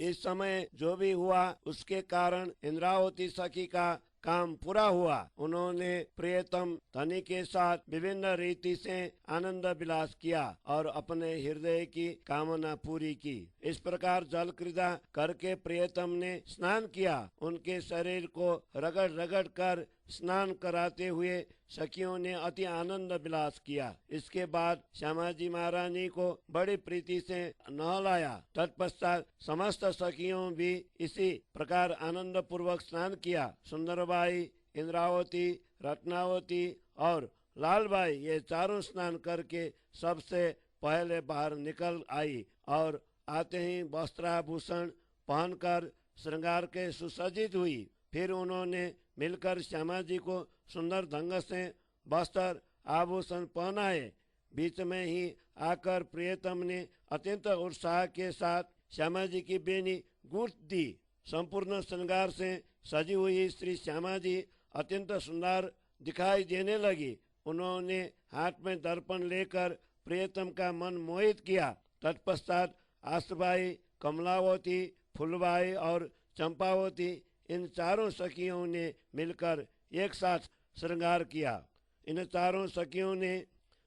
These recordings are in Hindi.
इस समय जो भी हुआ उसके कारण इंद्रावती सखी का काम पूरा हुआ। उन्होंने प्रियतम धनी के साथ विभिन्न रीति से आनंद विलास किया और अपने हृदय की कामना पूरी की। इस प्रकार जल क्रीड़ा करके प्रियतम ने स्नान किया। उनके शरीर को रगड़ रगड़ कर स्नान कराते हुए सखियों ने अति आनंद विलास किया। इसके बाद श्यामाजी महारानी को बड़ी प्रीति से नहलाया। तत्पश्चात समस्त सखियों भी इसी प्रकार आनंद पूर्वक स्नान किया। सुंदरबाई, इंद्रावती, रत्नावती और लालबाई ये चारों स्नान करके सबसे पहले बाहर निकल आई और आते ही वस्त्राभूषण पहनकर श्रृंगार के सुसज्जित हुई। फिर उन्होंने मिलकर श्यामा जी को सुंदर ढंग से वस्त्र आभूषण पहनाए। बीच में ही आकर प्रियतम ने अत्यंत उत्साह के साथ श्यामा जी की बेनी गूंथ दी। संपूर्ण श्रृंगार से सजी हुई श्री श्यामा जी अत्यंत सुंदर दिखाई देने लगी। उन्होंने हाथ में दर्पण लेकर प्रियतम का मन मोहित किया। तत्पश्चात आसबाई, कमलावती, फूलबाई और चंपावती इन चारों सखियों ने मिलकर एक साथ श्रृंगार किया। इन चारों सखियों ने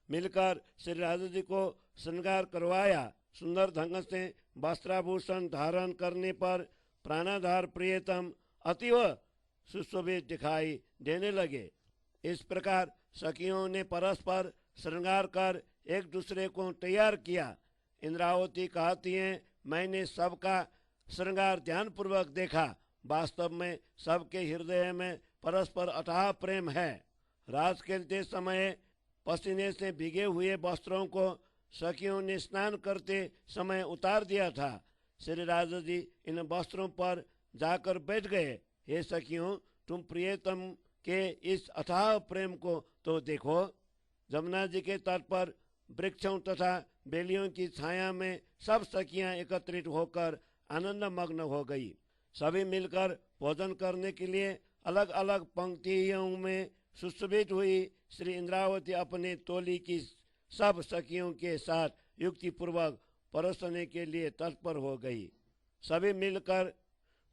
मिलकर श्री राजा जी को श्रृंगार करवाया। सुंदर ढंग से वस्त्राभूषण धारण करने पर प्राणाधार प्रियतम अतिव सुशोभित दिखाई देने लगे। इस प्रकार सखियों ने परस्पर श्रृंगार कर एक दूसरे को तैयार किया। इंद्रावती कहती है, मैंने सबका श्रृंगार ध्यान पूर्वक देखा। वास्तव में सबके हृदय में परस्पर अथाह प्रेम है। रात खेलते समय पसीने से भीगे हुए वस्त्रों को सखियों ने स्नान करते समय उतार दिया था। श्री राजा जी इन वस्त्रों पर जाकर बैठ गए। हे सखियों, तुम प्रियतम के इस अथाह प्रेम को तो देखो। जमुना जी के तट पर वृक्षों तथा बेलियों की छाया में सब सखियां एकत्रित होकर आनंद मग्न हो गई। सभी मिलकर भोजन करने के लिए अलग अलग पंक्तियों में सुशोभित हुई। श्री इंद्रावती अपने टोली की सब सखियों के साथ युक्ति पूर्वक परोसने के लिए तत्पर हो गई। सभी मिलकर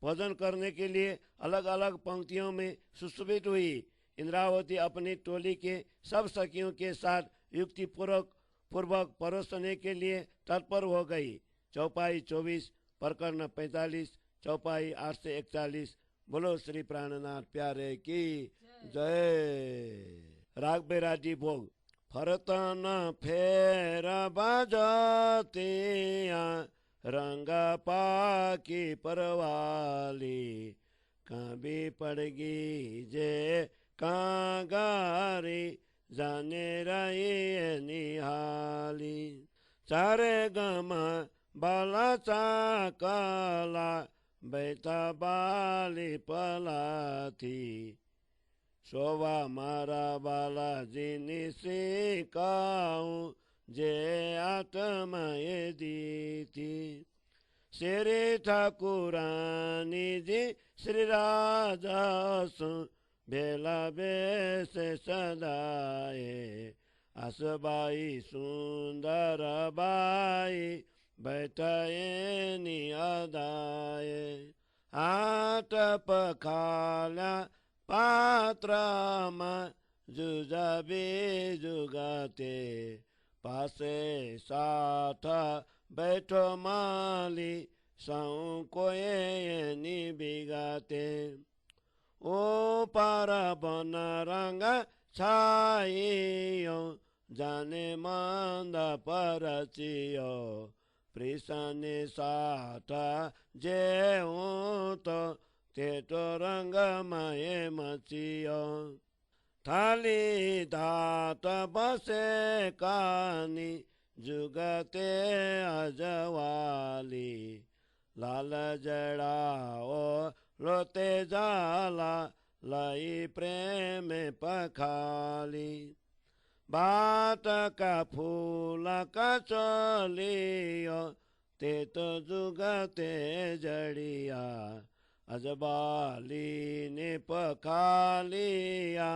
भोजन करने के लिए अलग अलग पंक्तियों में सुशोभित हुई। इंद्रावती अपनी टोली के सब सखियों के साथ युक्ति पूर्वक परोसने के लिए तत्पर हो गई। चौपाई 24, प्रकरण 45, चौपाई 8 से 41। बोलो श्री प्राणनाथ प्यारे की जय। राग बेराजी भोग। फरतन फेर बजतिया रंग पाकी परवाली, काबी पड़गी जे कागारी जाने रही निहाली। चारे गमा बाला चाकला बैठा बाली पलाथी, शोभा मारा बाला जिनी सिकाऊं जे आत्माए दी थी। श्री ठाकुरानी जी श्री राजा सु बेला बेस सदाए, असबाई सुंदर बाई बैठाए नियादाए। हाथ पखाला पात्रमा जुजाबी जुगाते, पासे साथ बैठो माली सौ कोये निबिगाते। ओ पारा बन रंग छाइयो जाने मंद परचियो, प्रिसने साथ जे तो ते तो रंग माये मचियो। थाली धात बसे कानी जुगते अजवाली, लाल जड़ाओ लोते जाला लाई प्रेम पखाली। बात का फूल का चलियो ते तो जुगते जड़िया, अजबाली ने पखालिया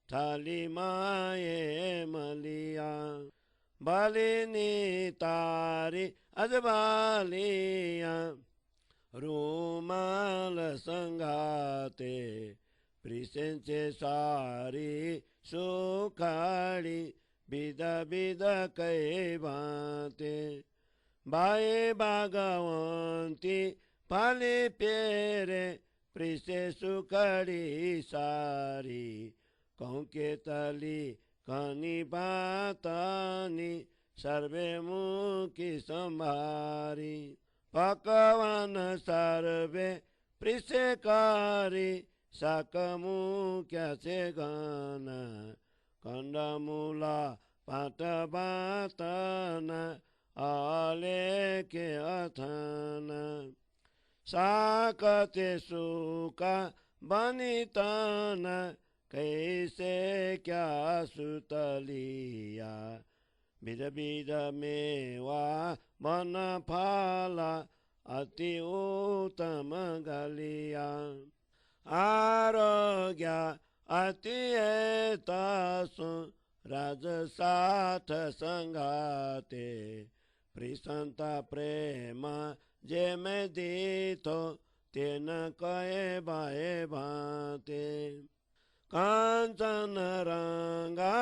थाली माये मलिया। बालिनी तारी अजबालिया रुमाल संगाते प्रिसेंचे सारी सुखाडी बिदा बिदा कै भाते बाए भागवंती फाली पेरे प्रिसे सुखाडी सारी कौके तली कनी बातानी सर्वे मुखी संभारी पकवान सर्वे प्रिसेकारी साकमुख्याचे गाना कंडमूला पात बातना आलेखे अथाना साकते सुका बनिताना कैसे क्या सुतलिया बिद बिद मेवा बन फाला अति उत्तम गलिया आरोग्य अति तासु राजसाथ संगाते प्रिसंता प्रेम जे में दीथो तेन कहे बाए भाते कांचन रंगा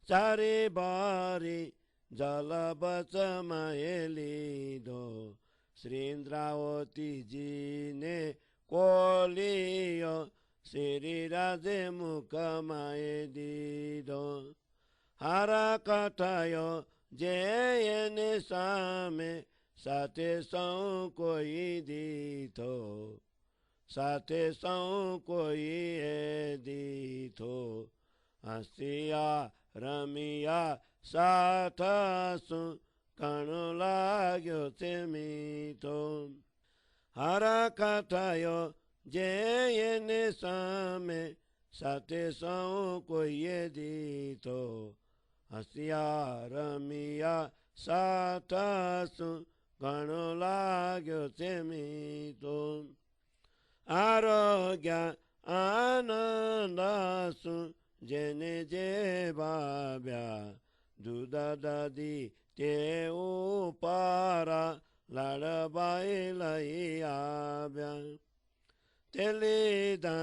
चारी बारी जल बच मायली दो श्री इंद्रावती जी ने कोलियो श्री राजे मुख माए दीदो हारा कटायो जे सामे साथे सौ कोई दीथो साथे सौ कोई दीथो हसिया रमिया साथसु कण लाग्यो से मीठो हरा कथायो जे सामे साथे सौ कोई दीथो हसिया रमिया साथसु कण लाग्यो से मीठो आरोग्य आनंदासु जेने जे बाब्या दुदा दादी ते उपारा लाडबाई लई आब्या तेलीदा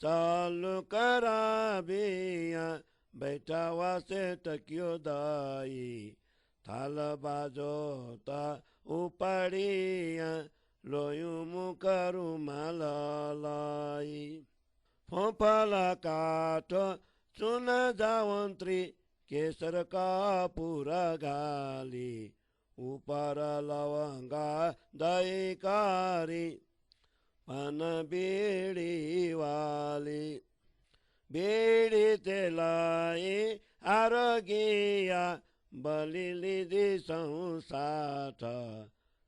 चालू कराबिया बैठा वासे टक्यो दाई थाल बाजोता उपड़िया लोयू मुकरु मालाई फोफला काठो चुन जावंत्री केसर का पूरा गाली ऊपर लवंगा दईकारी पान बीड़ी वाली बीड़ी तेलाई आरोगिया बलि लिदी साठ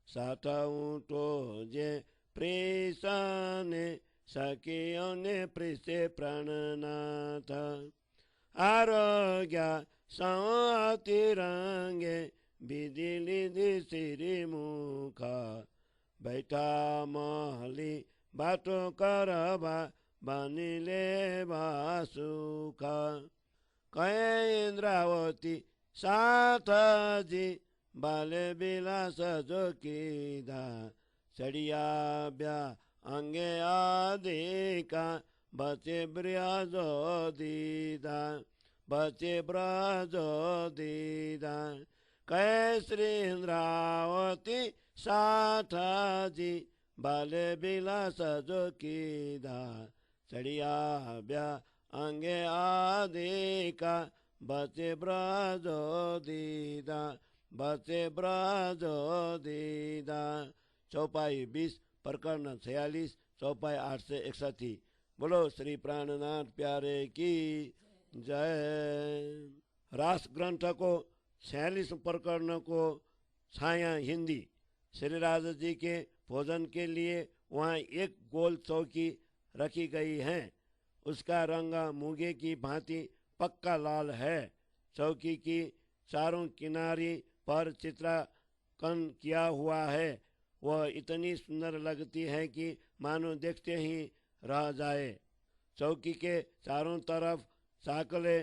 साठ ऊँटो जे प्रिसाने सखियों ने प्रिसे प्राणनाथ आरोग्य साति रंगे बिदिली दिसिरी मुखा बैठा महली बाटो करबा बनिले बासुखा कहे इंद्रावती साथ जी बाले बिलास जो कीदा चढ़िया ब्या अंगे आदिका बचे ब्रजो दीदा बचे ब्रजो दीदा कै श्री इंद्रावती साथ जी बाले बिलास जो कीदा चढ़िया ब्या अंगे आदिका बचे ब्रजो दीदा बचे ब्रजो दीदा चौपाई 20 प्रकरण 46 चौपाई 861 बोलो श्री प्राणनाथ प्यारे की जय। रास ग्रंथ को 46 प्रकरण को छाया हिंदी। श्री राजा जी के भोजन के लिए वहाँ एक गोल चौकी रखी गई है। उसका रंग मूंगे की भांति पक्का लाल है। चौकी की चारों किनारी पर चित्रांकन किया हुआ है। वह इतनी सुंदर लगती है कि मानो देखते ही रह जाए। चौकी के चारों तरफ साकले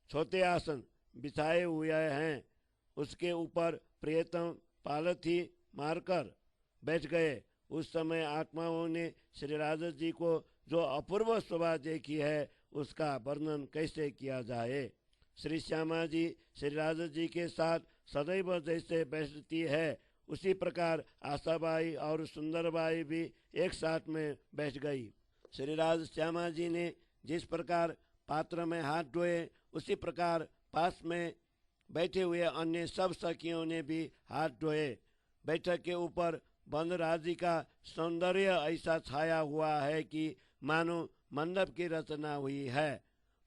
छोटे आसन बिछाए हुए हैं। उसके ऊपर प्रियतम पालथी मारकर बैठ गए। उस समय आत्माओं ने श्री राजा जी को जो अपूर्व शोभा देखी है उसका वर्णन कैसे किया जाए। श्री श्यामा जी श्री राजा जी के साथ सदैव जैसे बैठती है उसी प्रकार आशाबाई और सुंदरबाई भी एक साथ में बैठ गई। श्री राज श्यामा जी ने जिस प्रकार पात्र में हाथ धोए उसी प्रकार पास में बैठे हुए अन्य सब सखियों ने भी हाथ धोए। बैठक के ऊपर वनराजी का सौंदर्य ऐसा छाया हुआ है कि मानो मंडप की रचना हुई है।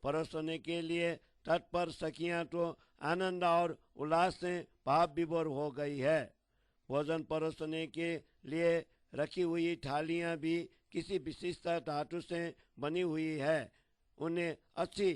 परोसने के लिए तत्पर सखियां तो आनंद और उल्लास से भाव विभोर हो गई है। भोजन परोसने के लिए रखी हुई थालियां भी किसी विशिष्ट धातु से बनी हुई है। उन्हें अच्छी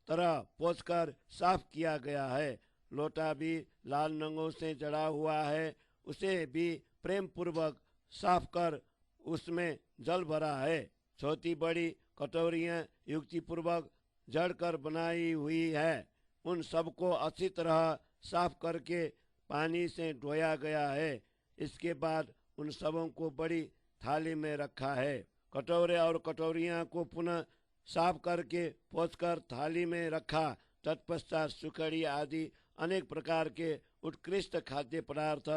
तरह पोंछकर साफ किया गया है। लोटा भी लाल नंगों से जड़ा हुआ है, उसे भी प्रेम पूर्वक साफ कर उसमें जल भरा है। छोटी बड़ी कटोरियां युक्तिपूर्वक जड़कर बनाई हुई है, उन सबको अच्छी तरह साफ करके पानी से धोया गया है। इसके बाद उन सबों को बड़ी थाली में रखा है। कटोरे और कटोरियां को पुनः साफ करके पोंछकर थाली में रखा। तत्पश्चात सुखड़ी आदि अनेक प्रकार के उत्कृष्ट खाद्य पदार्थ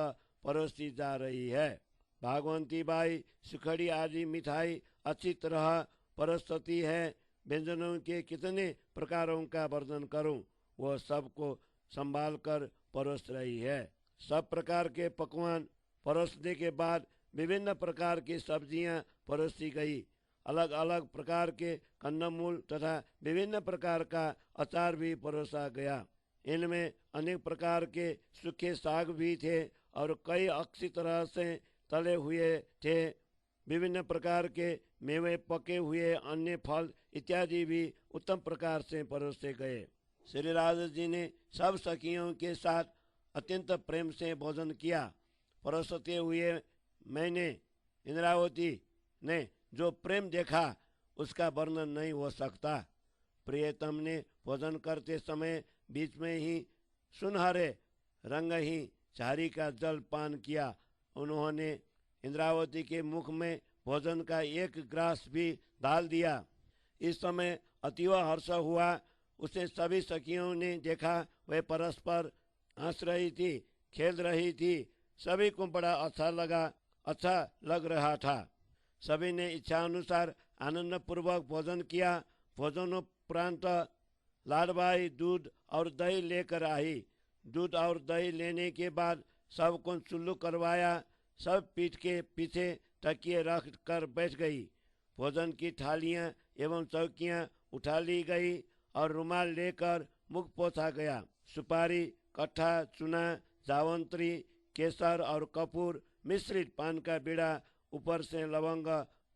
परोसी जा रही है। भागवंती बाई सुखड़ी आदि मिठाई अच्छी तरह परोसती है। व्यंजनों के कितने प्रकारों का वर्णन करूं, वो सबको संभाल कर परोस रही है। सब प्रकार के पकवान परोसने के बाद विभिन्न प्रकार की सब्जियां परोसी गई। अलग अलग प्रकार के कंदमूल तथा विभिन्न प्रकार का अचार भी परोसा गया। इनमें अनेक प्रकार के सूखे साग भी थे और कई अच्छी तरह से तले हुए थे। विभिन्न प्रकार के मेवे, पके हुए अन्य फल इत्यादि भी उत्तम प्रकार से परोसे गए। श्री राजा जी ने सब सखियों के साथ अत्यंत प्रेम से भोजन किया। परोसते हुए मैंने इंद्रावती ने जो प्रेम देखा उसका वर्णन नहीं हो सकता। प्रियतम ने भोजन करते समय बीच में ही सुनहरे रंग ही झारी का जल पान किया। उन्होंने इंद्रावती के मुख में भोजन का एक ग्रास भी डाल दिया। इस समय अतीव हर्ष हुआ। उसे सभी सखियों ने देखा, वह परस्पर हंस रही थी, खेल रही थी। सभी को बड़ा अच्छा लग रहा था। सभी ने इच्छा अनुसार आनंद पूर्वक भोजन किया। भोजनोपरांत लाडबाई दूध और दही लेकर आई। दूध और दही लेने के बाद सबको चुल्लू करवाया। सब पीठ के पीछे तकिए रख कर बैठ गई। भोजन की थालियां एवं चौकियां उठा ली गई और रुमाल लेकर मुख पोंछा गया। सुपारी, कट्ठा, चूना, जावंत्री, केसर और कपूर मिश्रित पान का बीड़ा ऊपर से लवंग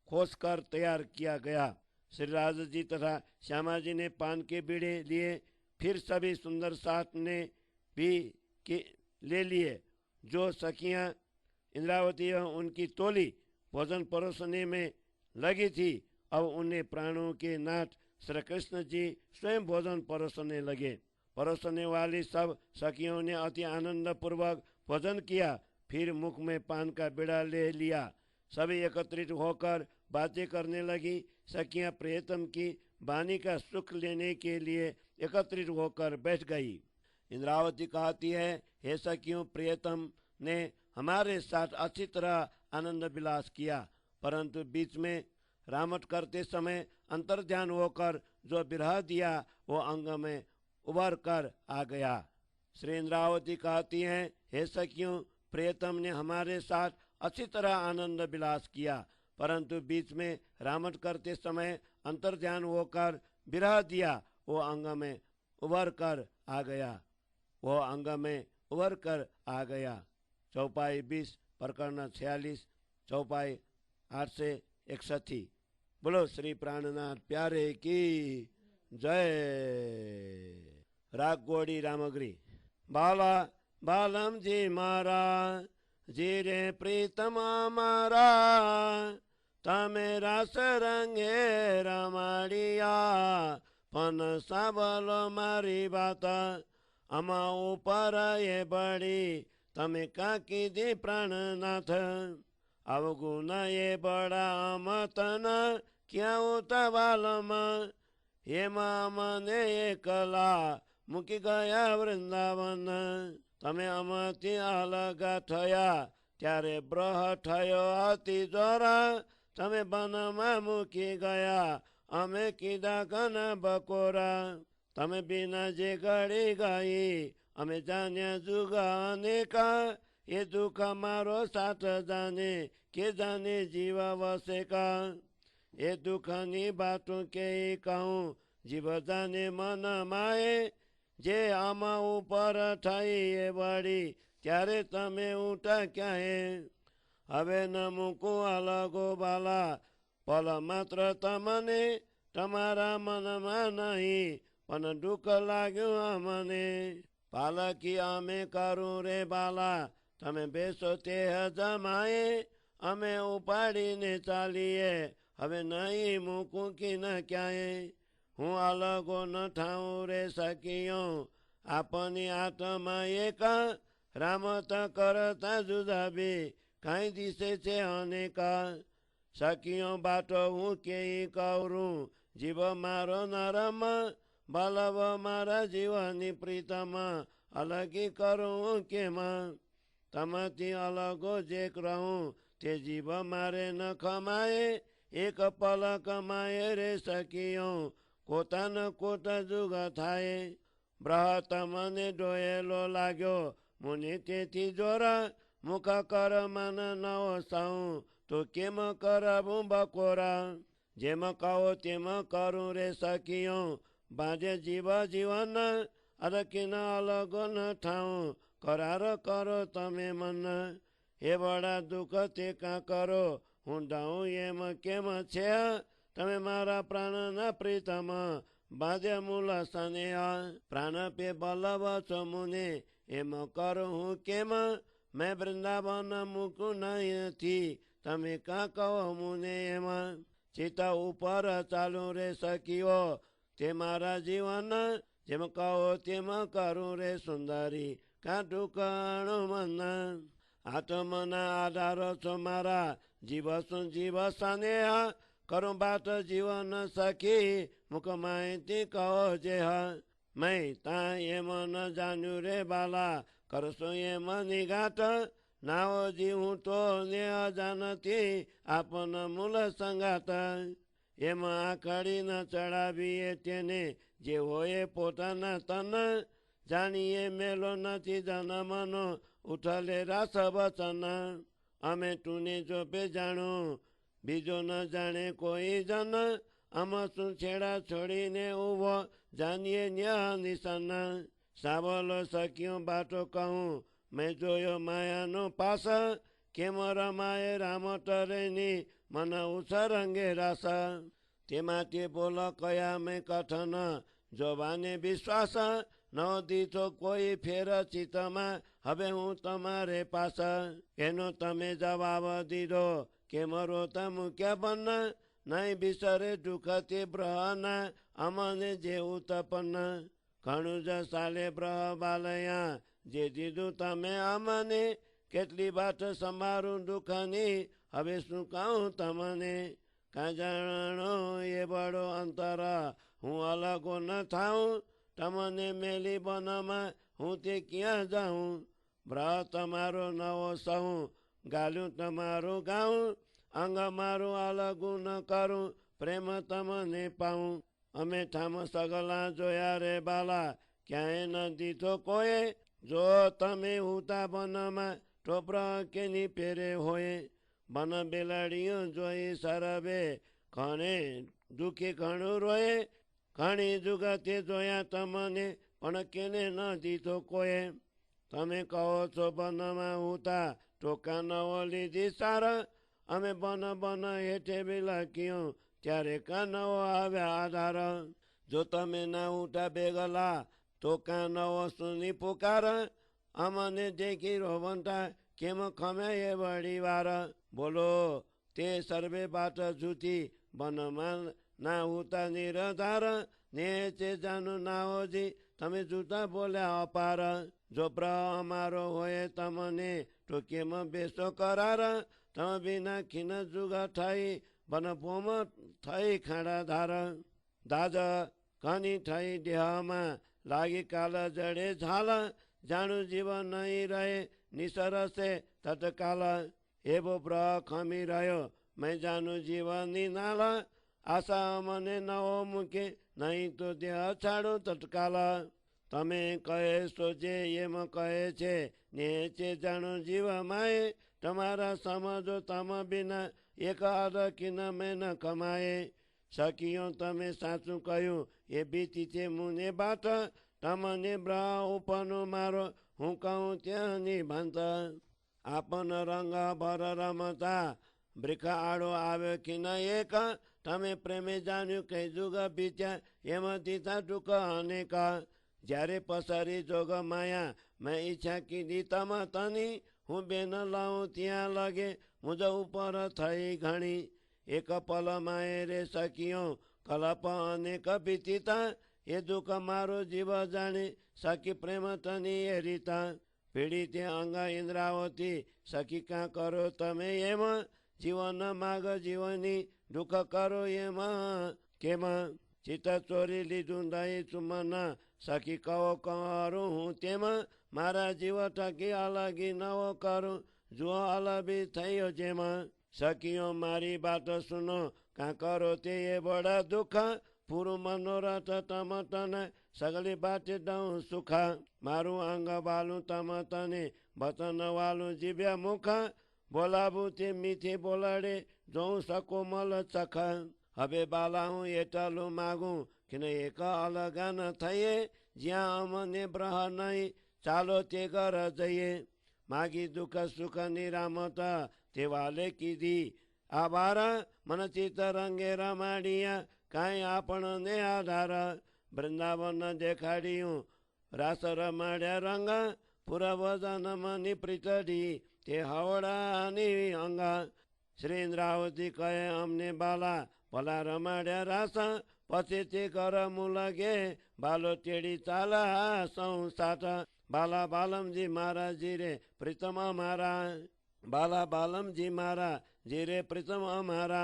खोस कर तैयार किया गया। श्री राजा जी तथा श्यामा जी ने पान के बीड़े लिए। फिर सभी सुंदर साथ ने भी ले लिए। जो सखियां इंद्रावती एवं उनकी टोली भोजन परोसने में लगी थी, अब उन्हें प्राणों के नाथ श्री कृष्ण जी स्वयं भोजन परोसने लगे। परोसने वाली सब सखियों ने अति आनंद पूर्वक भोजन किया। फिर मुख में पान का बीड़ा ले लिया। सभी एकत्रित होकर बातें करने लगी। सखियां प्रियतम की वाणी का सुख लेने के लिए एकत्रित होकर बैठ गई। इंद्रावती कहती है, हे सखियों, प्रियतम ने हमारे साथ अच्छी तरह आनंद विलास किया, परंतु बीच में रामट करते समय अंतर्ध्यान होकर जो विरह दिया वो अंग में उभर कर आ गया। श्री इंद्रावती कहती हैं, हे सखियों, प्रियतम ने हमारे साथ अच्छी तरह आनंद विलास किया, परंतु बीच में रामट करते समय अंतर्ध्यान होकर विरह दिया वो अंग में उभर कर आ गया। चौपाई 20 प्रकरण 46 चौपाई 8 से 61। बोलो श्री प्राणनाथ प्यारे की जय। राग गोड़ी रामगिरी। बाला बालम जी मारा जीरे प्रीतम मारा तमे रास रंगे रमाड़िया पन साबलो मारी बात अमा ऊपर ये बड़ी तमे का कीधी प्राणनाथ અવગુણ એ બડા અમતન ક્યાં ઉતાવાલમાં એમાં મને એકલા મૂકી ગયા વૃંદાવન. તમે અમાથી અલગ થયા ત્યારે બ્રહ થયો અતિ જોરા. તમે બનમાં મૂકી ગયા અમે કીધા ઘણા બકોરા. તમે બિના જે ઘડી ગઈ અમે જાણ્યા જુગા અનેકા. એ દુઃખ મારો સાથ જાને કે જાને જીવ વસે કા. એ દુઃખની બાતો કે કહું જીવ જાને મન માએ. જે આમાં ઉપર થઈ એ વળી ત્યારે તમે ઉઠા ક્યાંય. હવે ન મૂકું અલગો બાલા પલ માત્ર તમને. તમારા મનમાં નહીં પણ દુઃખ લાગ્યું અમને. પાલકી અમે કરું રે બાલા તમે બેસો તે જમાએ. અમે ઉપાડીને ચાલીએ હવે નહીં મૂકું કે ન ક્યાંય. હું અલગો ન થાઉં રે સખીઓ આપની આત્મા એક. રામત કરતા જુદા બે કાંઈ દિશે છે અનેકા. સખીઓ બાટો હું કે કરું જીવ મારો નરમ. બલવ મારા જીવની પ્રીતમ અલગી કરું કેમાં. તમાથી અલગો જે રહું તે જીવ મારે ન ખમાય. એક પલ કમાય રે સખીઓ કોતાન કોટ જુગ થાય. બ્રહ તમને ડોયેલો લાગ્યો મુનિ તેથી જોરા. મુખ કર મન નવો સાઉ તો કેમ કરાવું બકોરા. જેમ કહો તેમ કરું રે સખીઓ બાજે જીવ જીવન. અરકીન અલગ ન થાઉં કરાર કરો તમે મન. એ વડા દુઃખ તે કાં કરો હું ડાઉં એમ કેમ છે. તમે મારા પ્રાણના પ્રીતમ બાજે મૂલ સનેહ. પ્રાણ પે બલવ છો મુને એમ કરું હું કેમ. મેં વૃંદાવન મૂકું નથી તમે કાં કહો મુને એમ. ચિતા ઉપર ચાલુ રે સખીઓ તે મારા જીવન. જેમ કહો તેમ કરું રે સુંદરી કાં ટૂંકાણું મન. આત્મના આધાર છો મારા જીવ શું જીવ સનેહ. કરું બાત જીવન સખી મુખ માહિતી કહો જે. મેં તા એમ ન જાણ્યું રે બાલા કરશો એમ નિઘાત. નાઓ જીવું તો ને અજાનથી આપન મૂલ સંગાત. એમાં આખડી ન ચડાવીએ તેને જે હોય પોતાના તન. જાણીએ મેલો નથી જન્મનો ઉઠલે રાસ વચન. અમે તુને જોપે જાણું બીજો ન જાણે કોઈ જન. આમ શું છેડા છોડીને ઉભો જાણીએ ન્યા નિશાન. સાવલો સખ્યો બાટો કહું મેં જોયો માયાનો પાસ. કેમ રમાય રામ તરેની મન ઉછરંગે રાસ. તેમાંથી બોલો કયા મેં કથન જોવાને વિશ્વાસ. ન દીધો કોઈ ફેર ચિત્તમાં હવે હું તમારે પાસ. એનો તમે જવાબ દીધો કે મરો મૂક્યા બન. નહીં બિસરે દુઃખ તે બ્રહના અમને જે ઉત્પન્ન. ઘણું જ સાલે બ્રહ બાલયા જે દીધું તમે અમને. કેટલી વાત સમારું દુઃખની હવે શું કહું તમને. કાં જાણો એ બડો અંતર હું અલગો ન થાઉં. તમને મેલી બનમાં હું તે ક્યાં જાઉં. બ્રહ તમારો નવો સહું ગાલું તમારું ગાઉં. અંગ મારું અલગું ન કરું પ્રેમ તમને પાઉં. અમે ઠામ સગલા જોયા રે બાલા ક્યાંય ન દીધો કોઈ. જો તમે હુતા બનમાં તો બ્રહ કેની પેરે હોય. બન બેલાડીઓ જોઈ સરબે ઘણે દુઃખી ઘણું રોય. ઘણી જુગતે જોયા તમને પણ કેને ન દીધો કોઈ. તમે કહો છો બનમાં હુતા ટોકા નવો લીધી સારા. અમે બન બન હેઠે બિલાક્યું ત્યારે કાં નવો આવ્યા આધાર. જો તમે ના ઉઠા બેગલા તો કાં નવો સુની પુકાર. અમને દેખી રોવંતા કેમ ખમે એ વળી વાર. બોલો તે સર્વે બાત જૂઠી બનમાં ના ઉતા નિરધાર. ને તે જાનું ના હોજી તમે જૂઠા બોલ્યા અપાર. જો બ્રહ અમારો હોય તમને તો કેમ બેસો કરાર. तम बिना किन जुग ठै बन पोम थै खाँडा धार दाज कनी ठै देहमा लागि काल जडे झाल जानु जीवन नै रहे निसर से तत्काल हेबो ब्रह खमी रह्यो मै जानु जीवनी नाल आशा मने नहो मुके नहीं तो देह छाड़ो तत्काल तमे कहे सोचे ये म कहे छे नेचे जानो जीव माए तुम्हारा समझो तम बिना एक आध किन में न कमाए सकियो तमे साचु कह्यो ये बीती छे मुने बाट तमने ब्रह उपनो मारो हूँ कहूँ त्यहाँ नि भन्छ आपन रंग भर रमता वृख आडो आव्यो किन एक तमे प्रेमे जान्यो कै जुग बित्या यम दिता टुक अनेक ज्यारे पसरी जोग माया मैं इच्छा कि तम तनी हूँ बेन लाऊं त्यहाँ लगे मुझ ऊपर थई घणी एक पल माए रे सकियो कलप अनेक बितिता ये दुख मारो जीव जाने सकी प्रेम तनी हेरिता पीड़ित अंग इंद्रावती सकी का करो तमे येम जीवन माग जीवनी दुख करो येम केम चित चोरी लिदुंदाई चुमन सकी कहो करू हूँ तेम मारा जीव टकी अलगी नव करू जो अलबी थयो जेम सकियो मारी बात सुनो का करो ते ये बड़ा दुख पुरु मनोरथ तम तन सगली बाटे दऊ सुख मारू अंग बालू तम तने बतन वालू जिव्या मुख बोलाबू ते मीठे बोलाडे जो सको मल चख हबे बाला हूँ एटलू मागू किन एक अलगा न थये ज्या मने ब्रह नहीं चालो ते कर जये मागी दुख सुख निरामत ते वाले की दी आबारा मन चित रंगे रमाडिया काई आपण ने आधार वृंदावन देखाडियूं रास रमाड्या रंग पुरा वजन मनी प्रीतडी ते हवड़ा नि अंग श्री इंद्रावती कहे हमने बाला भला रमाड्या रास पछि ते कर मुलगे बालो टेडी चाला सौ साठ बाला बालम जी महाराज जी रे प्रीतम हमारा बाला बालम जी महाराज जी रे प्रीतम हमारा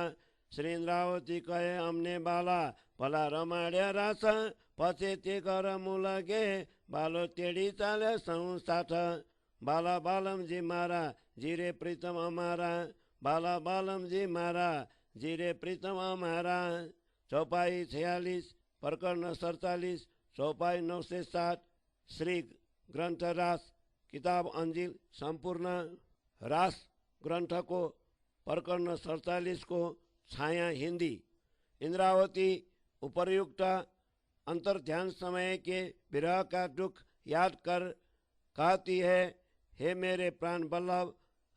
श्री इंद्रावती कहे हमने बाला भला रमाड्या रास पछि ते कर मुलगे बालो टेडी चाले सौ साठ बाला बालम जी महाराज जी रे प्रीतम हमारा बाला बालम जी महाराज जी रे प्रीतम हमारा चौपाई 46 प्रकरण 47 चौपाई 907 श्री ग्रंथ रास किताब अंजिल संपूर्ण रास ग्रंथ को प्रकरण 47 को छाया हिंदी इंद्रावती उपर्युक्त अंतर ध्यान समय के विरह का दुख याद कर कहती है, हे मेरे प्राण वल्लभ,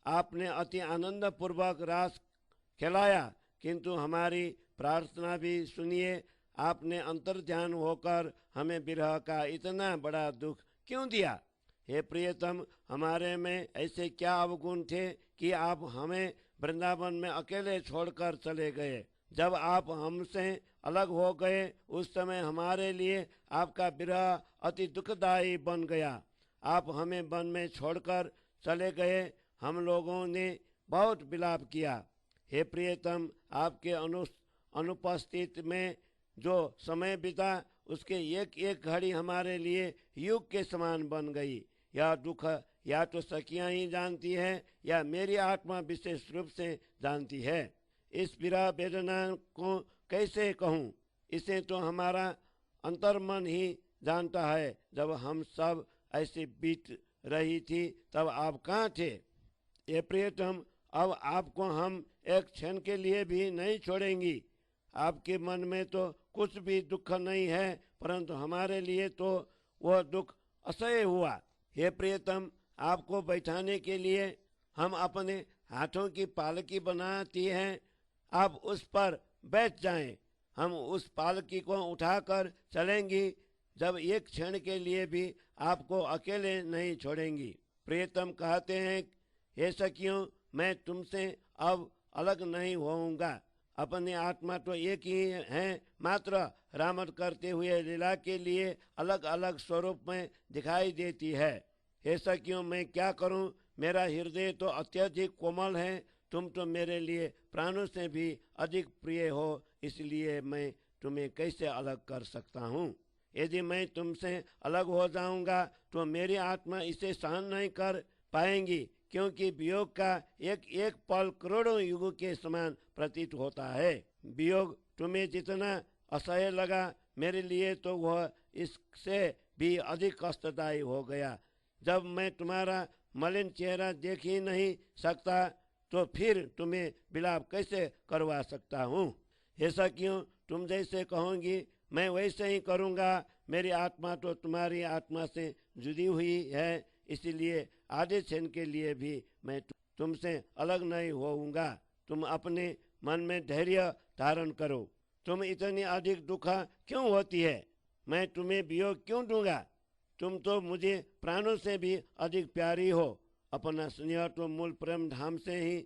आपने अति आनंद पूर्वक रास खिलाया, किंतु हमारी प्रार्थना भी सुनिए। आपने अंतर ध्यान होकर हमें विरह का इतना बड़ा दुख क्यों दिया? हे प्रियतम, हमारे में ऐसे क्या अवगुण थे कि आप हमें वृंदावन में अकेले छोड़कर चले गए? जब आप हमसे अलग हो गए उस समय हमारे लिए आपका विरह अति दुखदायी बन गया। आप हमें वन में छोड़कर चले गए। हम लोगों ने बहुत विलाप किया। हे प्रियतम, आपके अनुपस्थित में जो समय बीता उसके एक एक घड़ी हमारे लिए युग के समान बन गई। यह दुख या तो सखियां ही जानती है या मेरी आत्मा विशेष रूप से जानती है। इस विरह वेदना को कैसे कहूँ? इसे तो हमारा अंतर्मन ही जानता है। जब हम सब ऐसी बीत रही थी तब आप कहाँ थे? ये प्रियतम, अब आपको हम एक क्षण के लिए भी नहीं छोड़ेंगी। आपके मन में तो कुछ भी दुख नहीं है, परंतु हमारे लिए तो वह दुख असह्य हुआ। हे प्रियतम, आपको बैठाने के लिए हम अपने हाथों की पालकी बनाती हैं। आप उस पर बैठ जाएं। हम उस पालकी को उठाकर चलेंगी। जब एक क्षण के लिए भी आपको अकेले नहीं छोड़ेंगी। प्रियतम कहते हैं, हे सखियों, मैं तुमसे अब अलग नहीं होऊंगा। अपनी आत्मा तो एक ही है, मात्र रामत करते हुए लीला के लिए अलग अलग स्वरूप में दिखाई देती है। हे सखियों, मैं क्या करूं? मेरा हृदय तो अत्यधिक कोमल है। तुम तो मेरे लिए प्राणों से भी अधिक प्रिय हो, इसलिए मैं तुम्हें कैसे अलग कर सकता हूँ। यदि मैं तुमसे अलग हो जाऊंगा तो मेरी आत्मा इसे सहन नहीं कर पाएंगी, क्योंकि वियोग का एक एक पल करोड़ों युगों के समान प्रतीत होता है। वियोग तुम्हें जितना असह्य लगा, मेरे लिए तो वह इससे भी अधिक कष्टदायी हो गया। जब मैं तुम्हारा मलिन चेहरा देख ही नहीं सकता तो फिर तुम्हें विलाप कैसे करवा सकता हूँ। ऐसा क्यों? तुम जैसे कहोगी मैं वैसे ही करूँगा। मेरी आत्मा तो तुम्हारी आत्मा से जुड़ी हुई है, इसलिए आधे क्षण के लिए भी मैं तुमसे अलग नहीं होऊंगा। तुम अपने मन में धैर्य धारण करो। तुम इतनी अधिक दुख क्यों होती है? मैं तुम्हें वियोग क्यों दूंगा? तुम तो मुझे प्राणों से भी अधिक प्यारी हो। अपना स्नेह तो मूल प्रेम धाम से ही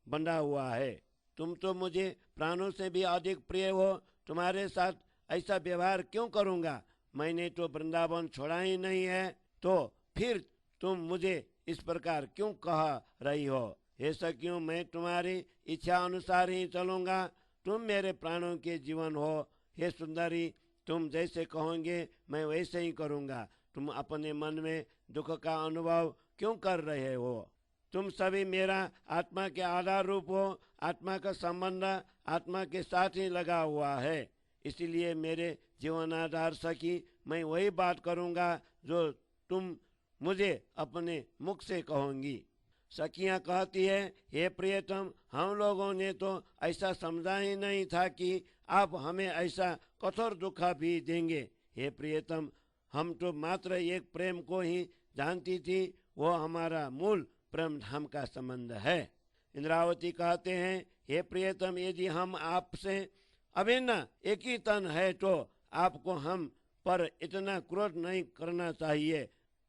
बंधा हुआ है। तुम तो मुझे प्राणों से भी अधिक प्रिय हो। तुम्हारे साथ ऐसा व्यवहार क्यों करूँगा? मैंने तो वृंदावन छोड़ा ही नहीं है, तो फिर तुम मुझे इस प्रकार क्यों कह रही हो? ऐसा क्यों? मैं तुम्हारी इच्छा अनुसार ही चलूँगा। तुम मेरे प्राणों के जीवन हो। हे सुंदरी, तुम जैसे कहोगे मैं वैसे ही करूँगा। तुम अपने मन में दुख का अनुभव क्यों कर रहे हो? तुम सभी मेरा आत्मा के आधार रूप हो। आत्मा का संबंध आत्मा के साथ ही लगा हुआ है, इसलिए मेरे जीवनाधार सखी मैं वही बात करूँगा जो तुम मुझे अपने मुख से कहोगी। सखियाँ कहती है, हे प्रियतम, हम लोगों ने तो ऐसा समझा ही नहीं था कि आप हमें ऐसा कठोर दुख भी देंगे। हे प्रियतम, हम तो मात्र एक प्रेम को ही जानती थी, वो हमारा मूल प्रेम धाम का संबंध है। इंद्रावती कहते हैं, हे प्रियतम, यदि हम आपसे अभिन्न एक ही तन है तो आपको हम पर इतना क्रोध नहीं करना चाहिए।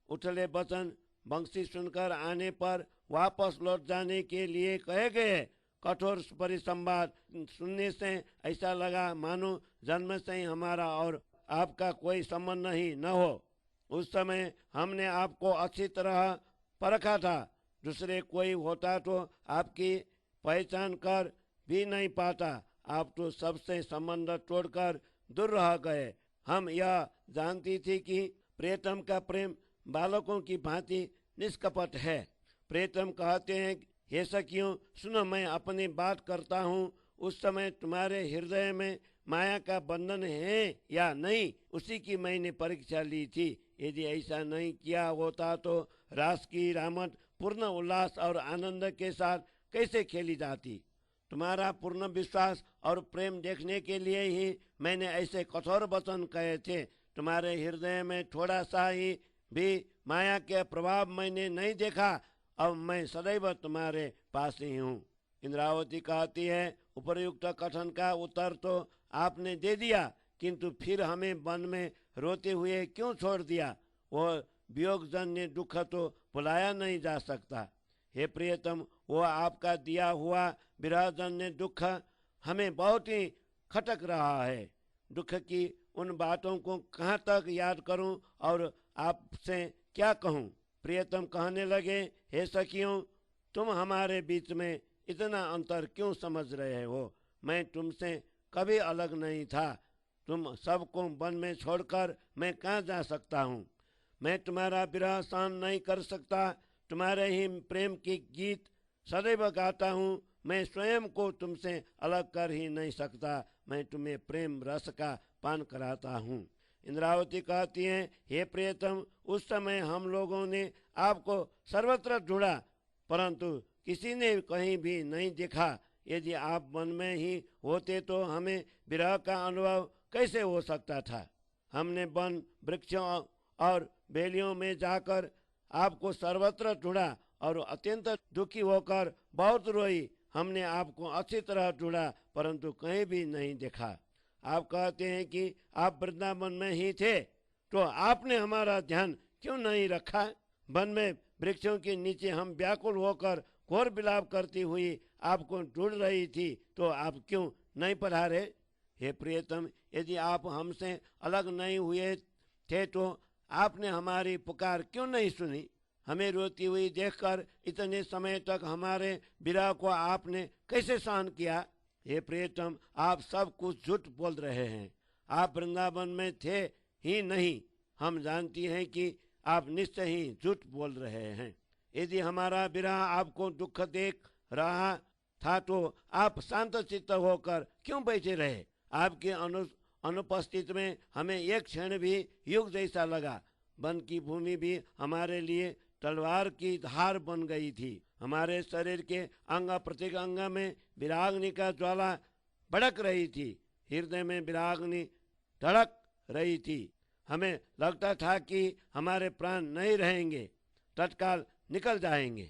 उथले वचन बंसी सुनकर आने पर वापस लौट जाने के लिए कहे गए। कठोर परिसंवाद सुनने से ऐसा लगा मानो जन्म से ही हमारा और आपका कोई संबंध ही न हो। उस समय हमने आपको अच्छी तरह परखा था। दूसरे कोई होता तो आपकी पहचान कर भी नहीं पाता। आप तो सबसे संबंध तोड़कर दूर रह गए। हम यह जानती थी कि प्रियतम का प्रेम बालकों की भांति निष्कपट है। प्रियतम कहते हैं, हे सखियों सुनो, मैं अपनी बात करता हूँ। उस समय तुम्हारे हृदय में माया का बंधन है या नहीं, उसी की मैंने परीक्षा ली थी। यदि ऐसा नहीं किया होता तो रास की रामत पूर्ण उल्लास और आनंद के साथ कैसे खेली जाती। तुम्हारा पूर्ण विश्वास और प्रेम देखने के लिए ही मैंने ऐसे कठोर वचन कहे थे। तुम्हारे हृदय में थोड़ा सा ही भी माया के प्रभाव मैंने नहीं देखा। अब मैं सदैव तुम्हारे पास ही हूँ। इंद्रावती कहती है, उपयुक्त कथन का उत्तर तो आपने दे दिया, किंतु फिर हमें वन में रोते हुए क्यों छोड़ दिया? वो वियोगजन्य दुख तो भुलाया नहीं जा सकता। हे प्रियतम, वो आपका दिया हुआ विरहजन्य दुख हमें बहुत ही खटक रहा है। दुख की उन बातों को कहाँ तक याद करूं और आपसे क्या कहूं? प्रियतम कहने लगे, हे सखियों, तुम हमारे बीच में इतना अंतर क्यों समझ रहे हो? मैं तुमसे कभी अलग नहीं था। तुम सबको वन में छोड़कर मैं कहाँ जा सकता हूँ? मैं तुम्हारा विरह सहन नहीं कर सकता। तुम्हारे ही प्रेम की गीत सदैव गाता हूँ। मैं स्वयं को तुमसे अलग कर ही नहीं सकता। मैं तुम्हें प्रेम रस का पान कराता हूँ। इंद्रावती कहती हैं, हे प्रियतम, उस समय हम लोगों ने आपको सर्वत्र ढूंढा, परंतु किसी ने कहीं भी नहीं देखा। यदि आप मन में ही होते तो हमें विरह का अनुभव कैसे हो सकता था? हमने वन वृक्षों और बेलियों में जाकर आपको सर्वत्र ढूंढा और अत्यंत दुखी होकर बहुत रोई। हमने आपको अच्छी तरह ढूंढा, परंतु कहीं भी नहीं देखा। आप कहते हैं कि आप वृंदावन में ही थे, तो आपने हमारा ध्यान क्यों नहीं रखा? वन में वृक्षों के नीचे हम व्याकुल होकर घोर विलाप करती हुई आपको ढूंढ रही थी, तो आप क्यों नहीं पधारे? हे प्रियतम, यदि आप हमसे अलग नहीं हुए थे तो आपने हमारी पुकार क्यों नहीं सुनी? हमें रोती हुई देखकर इतने समय तक हमारे विरह को आपने कैसे सहन किया? हे प्रियतम, आप सब कुछ झूठ बोल रहे हैं। आप वृंदावन में थे ही नहीं। हम जानती हैं कि आप निश्चय ही झूठ बोल रहे हैं। यदि हमारा विरह आपको दुख देख रहा था तो आप शांत चित्त होकर क्यों बैठे रहे? आपके अनुपस्थिति में हमें एक क्षण भी युग जैसा लगा। वन की भूमि भी हमारे लिए तलवार की धार बन गई थी। हमारे शरीर के अंग प्रत्येक अंग में विराग्नि का ज्वाला भड़क रही थी। हृदय में विराग्नि धड़क रही थी। हमें लगता था कि हमारे प्राण नहीं रहेंगे, तत्काल निकल जाएंगे।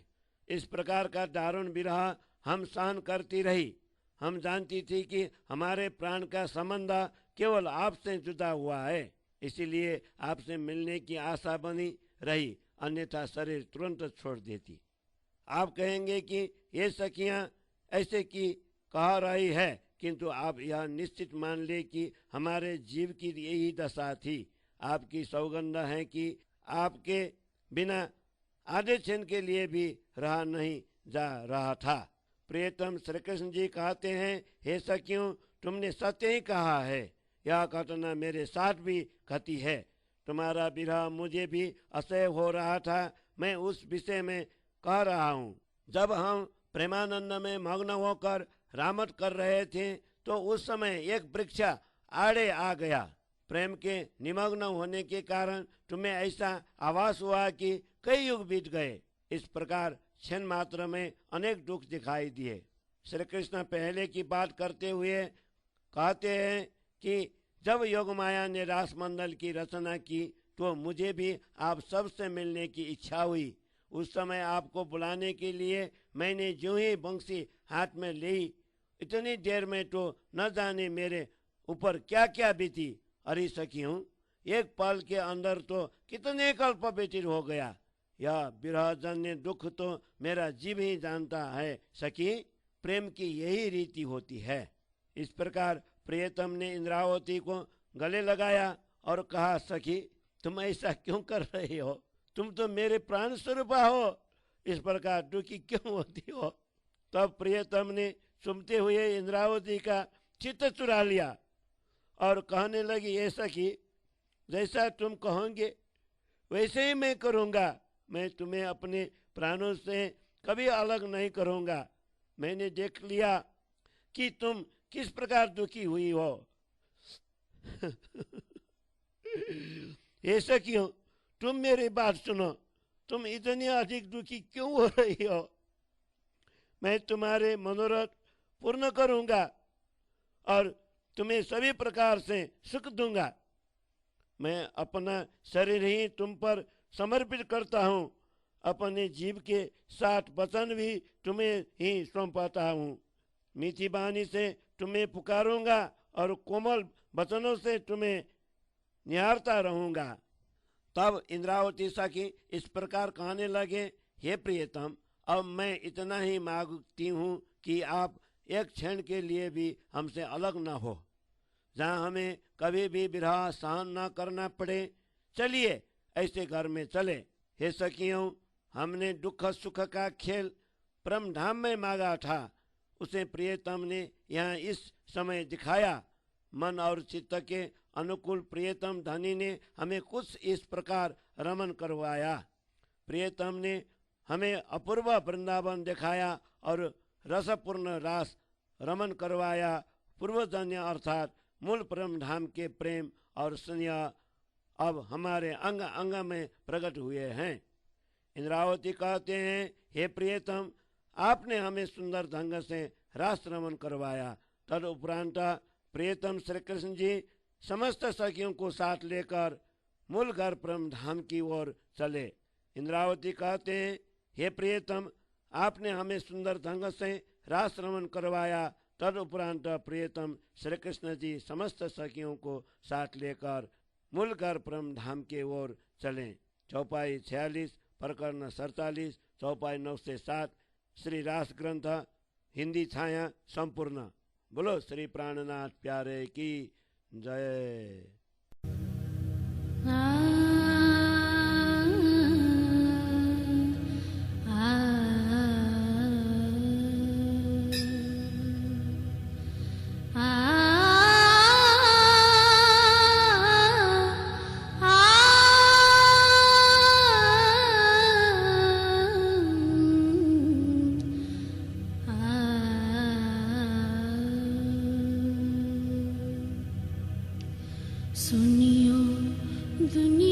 इस प्रकार का दारुण विरह हम सहन करती रही। हम जानती थी कि हमारे प्राण का संबंध केवल आपसे जुदा हुआ है, इसीलिए आपसे मिलने की आशा बनी रही, अन्यथा शरीर तुरंत छोड़ देती। आप कहेंगे कि ये सखियां ऐसे की कह रही है, किंतु आप यह निश्चित मान ले कि हमारे जीव की यही दशा थी। आपकी सौगंध है कि आपके बिना आधे क्षण के लिए भी रहा नहीं जा रहा था। प्रियतम श्री कृष्ण जी कहते हैं, हे सखियों, तुमने सत्य ही कहा है। यह घटना मेरे साथ भी घटी है। तुम्हारा विरह मुझे भी असह्य हो रहा था। मैं उस विषय में कह रहा हूँ। जब हम प्रेमानंद में मग्न होकर रामट कर रहे थे तो उस समय एक वृक्ष आड़े आ गया। प्रेम के निमग्न होने के कारण तुम्हें ऐसा आभास हुआ कि कई युग बीत गए। इस प्रकार क्षण मात्र में अनेक दुख दिखाई दिए। श्री कृष्ण पहले की बात करते हुए कहते हैं कि जब योग माया ने रास मंडल की रचना की तो मुझे भी आप सबसे मिलने की इच्छा हुई। उस समय आपको बुलाने के लिए मैंने जो ही बंसी हाथ में ली, इतनी देर में तो न जाने मेरे ऊपर क्या क्या बीती। अरे सखियों, एक पल के अंदर तो कितने कल्प व्यतीत हो गया। यह विरहजन्य दुख तो मेरा जीव ही जानता है। सखी, प्रेम की यही रीति होती है। इस प्रकार प्रियतम ने इंद्रावती को गले लगाया और कहा, सखी, तुम ऐसा क्यों कर रही हो? तुम तो मेरे प्राण स्वरूपा हो। इस प्रकार दुखी क्यों होती हो? तब प्रियतम ने सुनते हुए इंद्रावती का चित्त चुरा लिया और कहने लगी, ये सखी, जैसा तुम कहोगे वैसे ही मैं करूँगा। मैं तुम्हें अपने प्राणों से कभी अलग नहीं करूँगा। मैंने देख लिया कि तुम किस प्रकार दुखी हुई हो। ये सखियों, तुम मेरी बात सुनो। तुम इतनी अधिक दुखी क्यों हो रही हो? मैं तुम्हारे मनोरथ पूर्ण करूँगा और तुम्हें सभी प्रकार से सुख दूंगा। मैं अपना शरीर ही तुम पर समर्पित करता हूँ। अपने जीव के साथ वचन भी तुम्हें ही सौंपता हूँ। मीठी वाणी से तुम्हें पुकारूंगा और कोमल वचनों से तुम्हें निहारता रहूंगा। तब इंद्रावती सखी इस प्रकार कहने लगे, हे प्रियतम, अब मैं इतना ही मांगती हूँ कि आप एक क्षण के लिए भी हमसे अलग न हो, जहाँ हमें कभी भी विरह सहन न करना पड़े। चलिए ऐसे घर में चले। हे सखियों, हमने दुख सुख का खेल परम धाम में मांगा था, उसे प्रियतम ने यहाँ इस समय दिखाया। मन और चित्त के अनुकूल प्रियतम धनी ने हमें कुछ इस प्रकार रमन करवाया। प्रियतम ने हमें अपूर्व वृंदावन दिखाया और रसपूर्ण रास रमन करवाया। पूर्वजन्य अर्थात मूल परम धाम के प्रेम और स्नेह अब हमारे अंग अंग में प्रकट हुए हैं। इंद्रावती कहते हैं, हे प्रियतम, आपने हमें सुंदर ढंग से रास रमन करवाया। तदुपरांत प्रियतम श्री कृष्ण जी समस्त सखियों को साथ लेकर मूल घर परम धाम की ओर चले। इंद्रावती कहते हैं, हे प्रियतम, आपने हमें सुंदर ढंग से रास रमन करवाया। तदुपरांत प्रियतम श्री कृष्ण जी समस्त सखियों को साथ लेकर मूल घर परम धाम के ओर चले। चौपाई 46, प्रकरण 47, चौपाई 9 से 7। श्री रास ग्रंथ हिंदी छाया संपूर्ण। बोलो श्री प्राणनाथ प्यारे की जय। सुनियो दुनिया